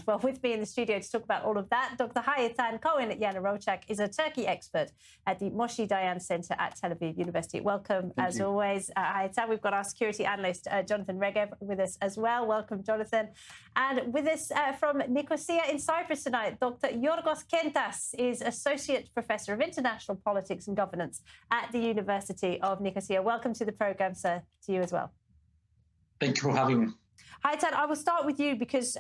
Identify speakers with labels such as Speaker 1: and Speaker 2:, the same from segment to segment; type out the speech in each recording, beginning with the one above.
Speaker 1: Well, with me in the studio to talk about all of that, Dr. Eytan Cohen at Yanarocak is a Turkey expert at the Moshe Dayan Center at Tel Aviv University. Welcome, as always, Eytan. We've got our security analyst, Jonathan Regev, with us as well. Welcome, Jonathan. And with us from Nicosia in Cyprus tonight, Dr. Yorgos Kentas is Associate Professor of International Politics and Governance at the University of Nicosia. Welcome to the programme, sir, to you as well.
Speaker 2: Thank you for having me.
Speaker 1: Eytan, I will start with you because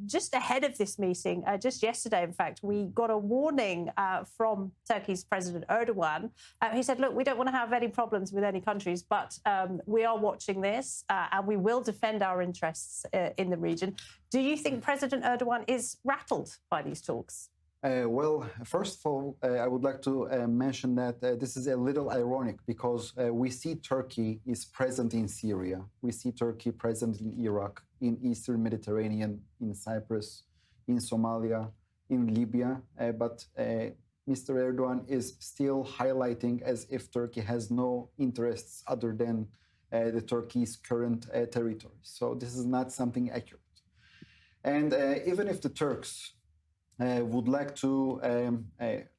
Speaker 1: just ahead of this meeting, just yesterday, in fact, we got a warning from Turkey's President Erdoğan. He said, look, we don't want to have any problems with any countries, but we are watching this and we will defend our interests in the region. Do you think President Erdoğan is rattled by these talks?
Speaker 3: Well, first of all, I would like to mention that this is a little ironic because we see Turkey is present in Syria. We see Turkey present in Iraq, in Eastern Mediterranean, in Cyprus, in Somalia, in Libya. But Mr. Erdoğan is still highlighting as if Turkey has no interests other than the Turkey's current territory. So this is not something accurate. And even if the Turks would like to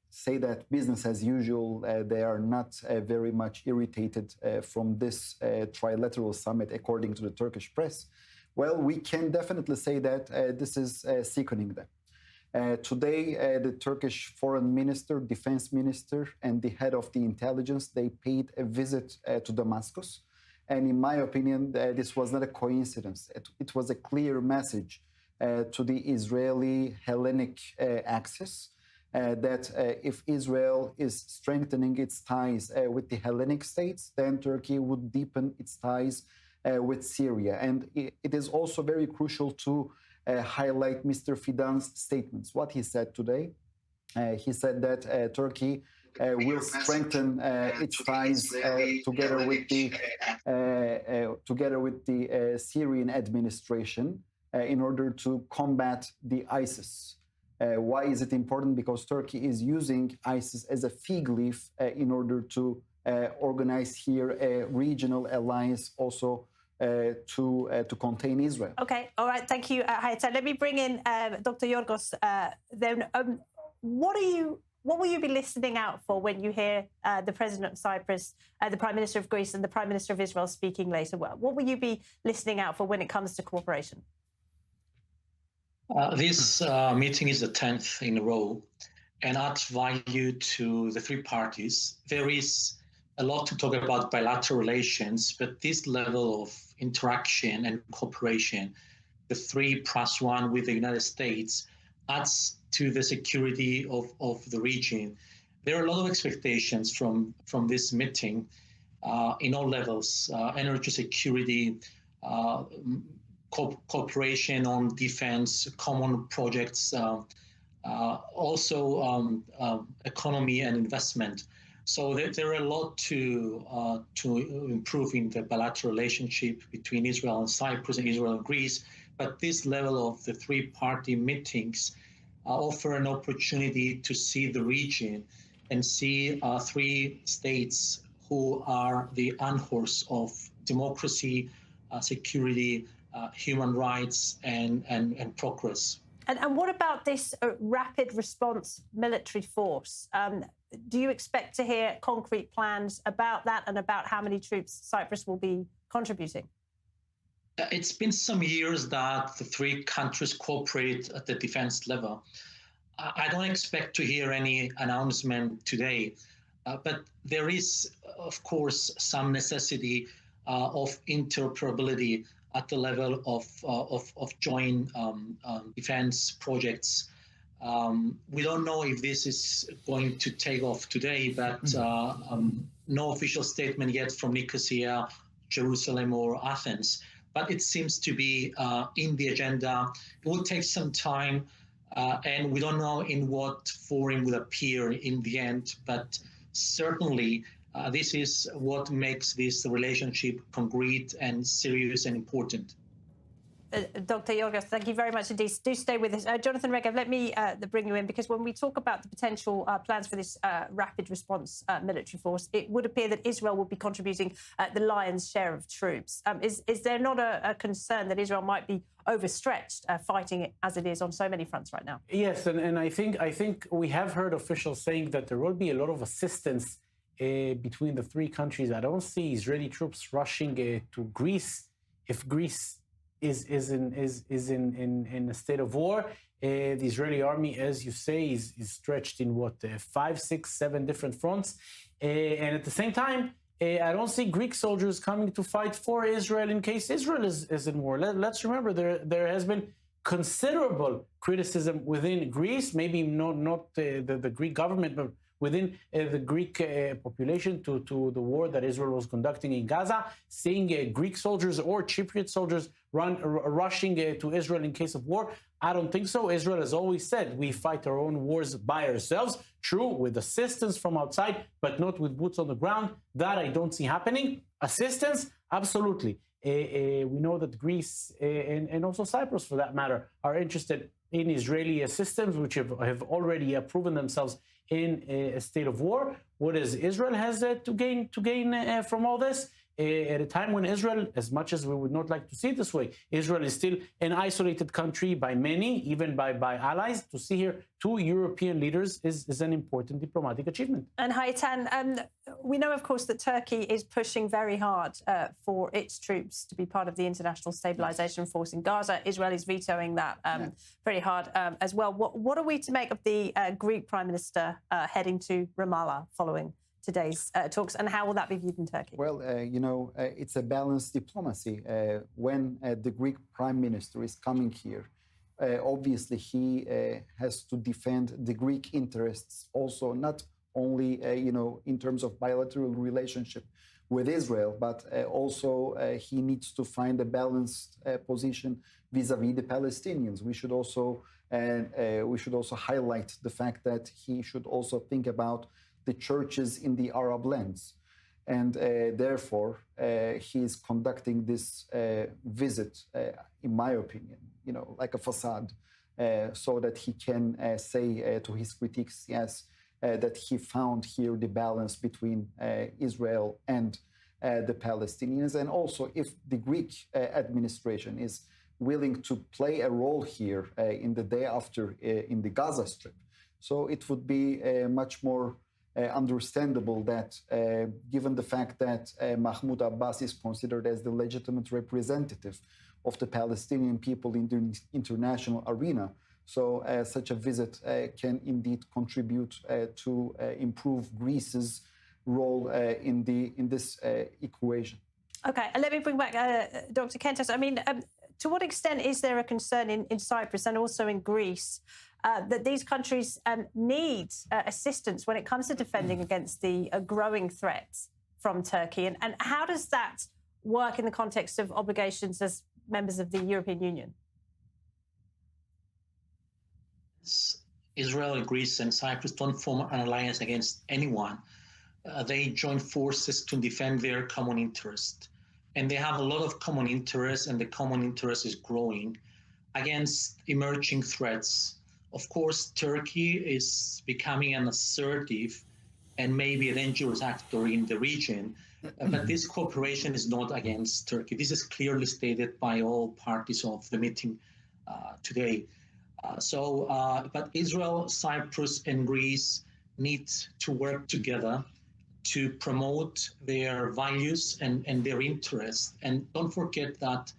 Speaker 3: say that business as usual, they are not very much irritated from this trilateral summit, according to the Turkish press. Well, we can definitely say that this is sickening them. Today, the Turkish foreign minister, defense minister, and the head of the intelligence, they paid a visit to Damascus. And in my opinion, this was not a coincidence. It was a clear message to the Israeli Hellenic axis that if Israel is strengthening its ties with the Hellenic states, then Turkey would deepen its ties with Syria. And it is also very crucial to highlight Mr. Fidan's statements. What he said today, he said that Turkey will strengthen its ties together with the Syrian administration in order to combat the ISIS. Why is it important? Because Turkey is using ISIS as a fig leaf in order to organize here a regional alliance also to contain Israel.
Speaker 1: Okay, all right, thank you, Eytan. Let me bring in Dr. Yorgos. Then, what will you be listening out for when you hear the President of Cyprus, the Prime Minister of Greece and the Prime Minister of Israel speaking later? What will you be listening out for when it comes to cooperation?
Speaker 2: This meeting is the 10th in a row and adds value to the three parties. There is a lot to talk about bilateral relations, but this level of interaction and cooperation, the 3+1 with the United States, adds to the security of the region. There are a lot of expectations from this meeting in all levels, energy security, cooperation on defense, common projects, also economy and investment. So there are a lot to improve in the bilateral relationship between Israel and Cyprus and Israel and Greece. But this level of the three-party meetings offer an opportunity to see the region and see three states who are the anchors of democracy, security, human rights and progress.
Speaker 1: And what about this rapid response military force? Do you expect to hear concrete plans about that and about how many troops Cyprus will be contributing?
Speaker 2: It's been some years that the three countries cooperate at the defense level. I don't expect to hear any announcement today, but there is, of course, some necessity of interoperability at the level of joint defense projects. We don't know if this is going to take off today, but no official statement yet from Nicosia, Jerusalem, or Athens. But it seems to be in the agenda. It will take some time, and we don't know in what forum will appear in the end, but certainly this is what makes this relationship concrete and serious and important.
Speaker 1: Dr. Yorgos, thank you very much indeed. Do stay with us. Jonathan Regev, let me bring you in, because when we talk about the potential plans for this rapid response military force, it would appear that Israel will be contributing the lion's share of troops. Is there not a concern that Israel might be overstretched fighting it as it is on so many fronts right now?
Speaker 4: Yes, and I think we have heard officials saying that there will be a lot of assistance between the three countries. I don't see Israeli troops rushing to Greece if Greece is in a state of war. The Israeli army, as you say, is stretched in 5, 6, 7 different fronts, and at the same time, I don't see Greek soldiers coming to fight for Israel in case Israel is in war. Let's remember there has been considerable criticism within Greece, maybe not the Greek government, but within the Greek population to the war that Israel was conducting in Gaza, seeing Greek soldiers or Cypriot soldiers rushing to Israel in case of war. I don't think so. Israel has always said we fight our own wars by ourselves. True, with assistance from outside, but not with boots on the ground. That I don't see happening. Assistance, absolutely. We know that Greece and also Cyprus, for that matter, are interested in Israeli systems, which have already proven themselves in a state of war. What does Israel has to gain from all this? At a time when Israel, as much as we would not like to see it this way, Israel is still an isolated country by many, even by allies. To see here 2 European leaders is an important diplomatic achievement.
Speaker 1: And Eytan, we know, of course, that Turkey is pushing very hard for its troops to be part of the international stabilization force in Gaza. Israel is vetoing that very hard as well. What are we to make of the Greek Prime Minister heading to Ramallah following today's talks, and how will that be viewed in Turkey?
Speaker 3: Well, it's a balanced diplomacy. When the Greek Prime Minister is coming here, obviously he has to defend the Greek interests also, not only, in terms of bilateral relationship with Israel, but also he needs to find a balanced position vis-a-vis the Palestinians. We should also highlight the fact that he should also think about the churches in the Arab lands. And therefore, he is conducting this visit, in my opinion, like a facade, so that he can say to his critics, yes, that he found here the balance between Israel and the Palestinians. And also, if the Greek administration is willing to play a role here in the day after in the Gaza Strip, so it would be much more understandable that given the fact that Mahmoud Abbas is considered as the legitimate representative of the Palestinian people in the international arena, so such a visit can indeed contribute to improve Greece's role in this equation.
Speaker 1: Okay, and let me bring back Dr. Kentas. I mean, to what extent is there a concern in Cyprus and also in Greece that these countries need assistance when it comes to defending against the growing threats from Turkey? And how does that work in the context of obligations as members of the European Union?
Speaker 2: Israel, Greece, and Cyprus don't form an alliance against anyone. They join forces to defend their common interest. And they have a lot of common interests, and the common interest is growing against emerging threats. Of course, Turkey is becoming an assertive and maybe a dangerous actor in the region, but this cooperation is not against Turkey. This is clearly stated by all parties of the meeting today. But Israel, Cyprus, and Greece need to work together to promote their values and their interests. And don't forget that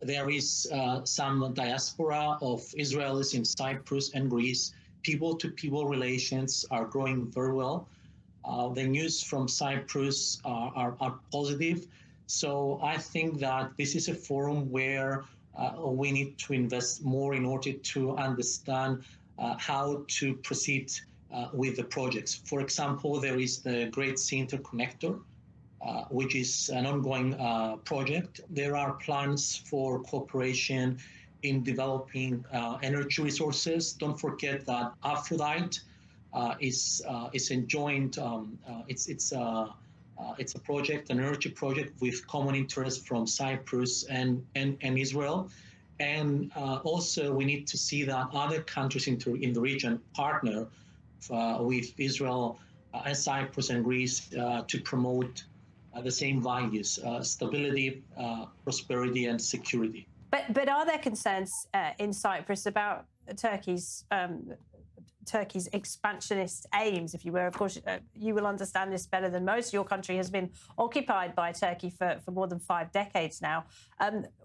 Speaker 2: there is some diaspora of Israelis in Cyprus and Greece. People-to-people relations are growing very well. The news from Cyprus are positive. So I think that this is a forum where we need to invest more in order to understand how to proceed with the projects. For example, there is the Great Sea Interconnector, which is an ongoing project. There are plans for cooperation in developing energy resources. Don't forget that Aphrodite is a joint. It's a project, an energy project with common interest from Cyprus and Israel. And also, we need to see that other countries in the region partner with Israel and Cyprus and Greece to promote the same values, stability, prosperity, and security.
Speaker 1: But are there concerns in Cyprus about Turkey's expansionist aims, if you will? Of course, you will understand this better than most. Your country has been occupied by Turkey for more than 5 decades now.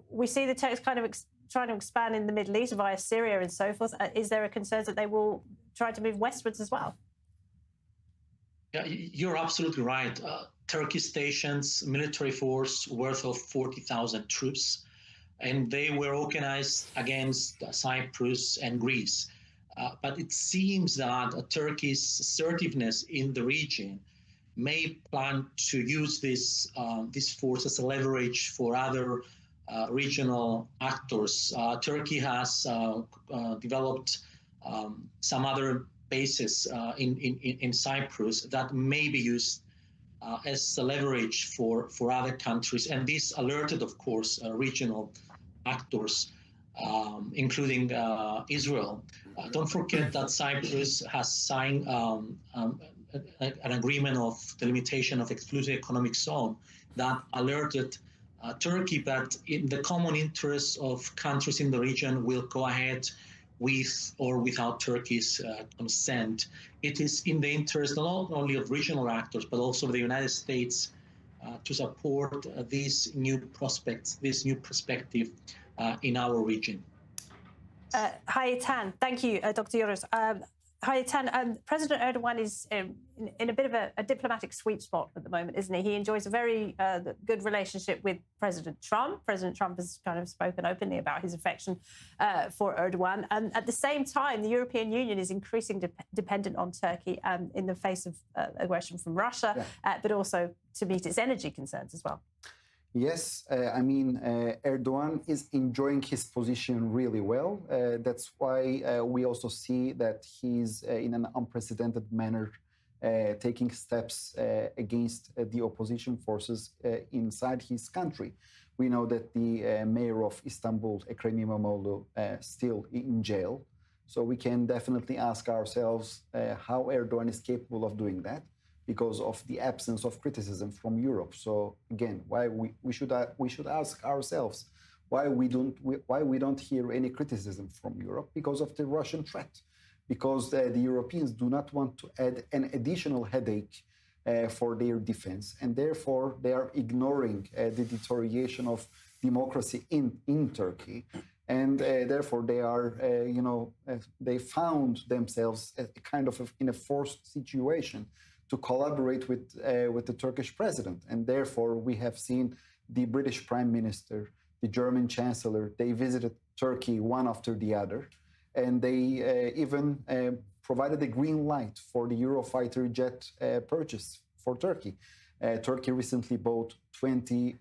Speaker 1: We see the Turks kind of trying to expand in the Middle East via Syria and so forth. Is there a concern that they will try to move westwards as well?
Speaker 2: Yeah, you're absolutely right. Turkey stations military force worth of 40,000 troops, and they were organized against Cyprus and Greece. But it seems that Turkey's assertiveness in the region may plan to use this force as a leverage for other regional actors. Turkey has developed some other bases in Cyprus that may be used as a leverage for other countries. And this alerted, of course, regional actors, including Israel. Don't forget that Cyprus has signed an agreement of the limitation of exclusive economic zone that alerted Turkey that in the common interests of countries in the region will go ahead with or without Turkey's consent. It is in the interest not only of regional actors, but also of the United States to support these new prospects, this new perspective in our region.
Speaker 1: Hi, Eytan. Thank you, Dr. Yoros. Hi, Eytan. President Erdoğan is in a bit of a diplomatic sweet spot at the moment, isn't he? He enjoys a very good relationship with President Trump. President Trump has kind of spoken openly about his affection for Erdoğan. And at the same time, the European Union is increasingly dependent on Turkey in the face of aggression from Russia, but also to meet its energy concerns as well.
Speaker 3: Yes, I mean, Erdoğan is enjoying his position really well. That's why we also see that he's in an unprecedented manner taking steps against the opposition forces inside his country. We know that the mayor of Istanbul, Ekrem İmamoğlu, still in jail. So we can definitely ask ourselves how Erdoğan is capable of doing that, because of the absence of criticism from Europe. So again, why we should ask ourselves why we don't hear any criticism from Europe? Because of the Russian threat, because the Europeans do not want to add an additional headache for their defense, and therefore they are ignoring the deterioration of democracy in Turkey. And therefore, they are, they found themselves kind of in a forced situation to collaborate with the Turkish president. And therefore, we have seen the British Prime Minister, the German Chancellor, they visited Turkey one after the other. And they even provided a green light for the Eurofighter jet purchase for Turkey. Turkey recently bought 20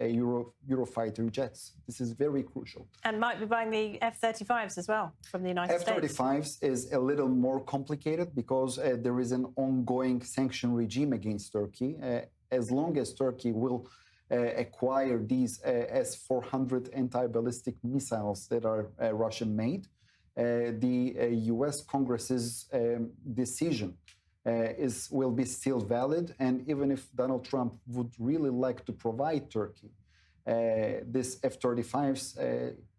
Speaker 3: Eurofighter jets. This is very crucial.
Speaker 1: And might be buying the F-35s as well from the United States.
Speaker 3: F-35s is a little more complicated because there is an ongoing sanction regime against Turkey. As long as Turkey will acquire these S-400 anti-ballistic missiles that are Russian-made, the U.S. Congress's decision will be still valid. And even if Donald Trump would really like to provide Turkey this F-35s,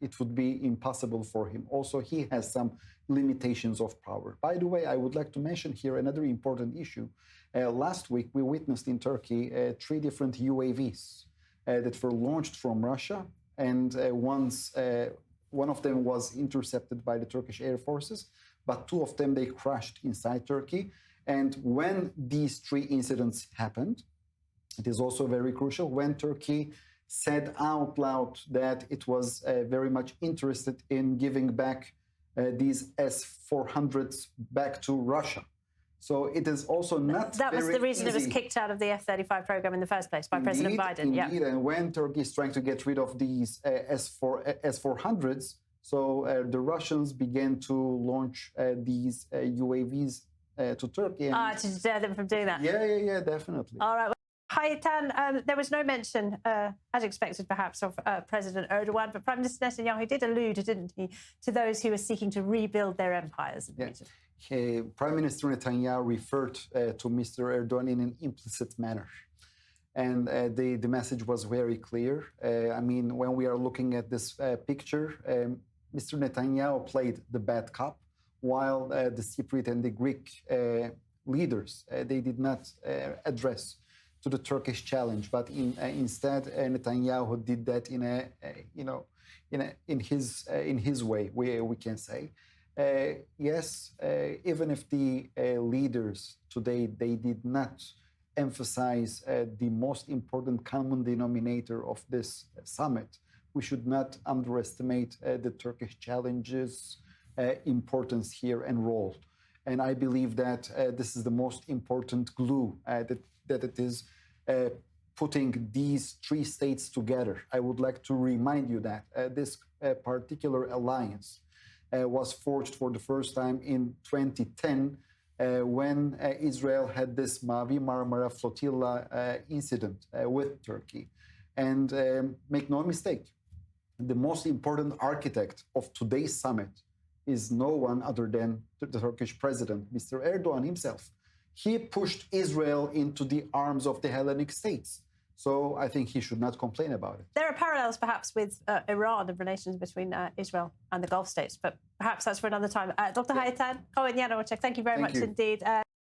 Speaker 3: it would be impossible for him. Also, he has some limitations of power. By the way, I would like to mention here another important issue. Last week, we witnessed in Turkey 3 different UAVs that were launched from Russia. And one of them was intercepted by the Turkish Air Forces, but 2 of them, they crashed inside Turkey. And when these 3 incidents happened, it is also very crucial, when Turkey said out loud that it was very much interested in giving back these S-400s back to Russia. So it is also not
Speaker 1: That was
Speaker 3: very
Speaker 1: the reason
Speaker 3: easy.
Speaker 1: It was kicked out of the F-35 program in the first place by President Biden.
Speaker 3: Indeed, and when Turkey is trying to get rid of these S-400s, so the Russians began to launch these UAVs to Turkey.
Speaker 1: To deter them from doing that.
Speaker 3: Yeah, definitely.
Speaker 1: All right. Hi, Eytan. There was no mention, as expected perhaps, of President Erdoğan, but Prime Minister Netanyahu did allude, didn't he, to those who are seeking to rebuild their empires in the region.
Speaker 3: Prime Minister Netanyahu referred to Mr. Erdoğan in an implicit manner. And the message was very clear. I mean, when we are looking at this picture, Mr. Netanyahu played the bad cop, while the Cypriot and the Greek leaders, they did not address to the Turkish challenge, but instead Netanyahu did that in his way, we can say. Yes, even if the leaders today they did not emphasize the most important common denominator of this summit, we should not underestimate the Turkish challenge's importance here and role. And I believe that this is the most important glue that it is putting these three states together. I would like to remind you that this particular alliance was forged for the first time in 2010 when Israel had this Mavi Marmara flotilla incident with Turkey. And make no mistake, the most important architect of today's summit is no one other than the Turkish president, Mr. Erdoğan himself. He pushed Israel into the arms of the Hellenic states. So I think he should not complain about it.
Speaker 1: There are parallels perhaps with Iran and relations between Israel and the Gulf states, but perhaps that's for another time. Dr. Eytan, Cohen, Yanarocak, thank you very much indeed.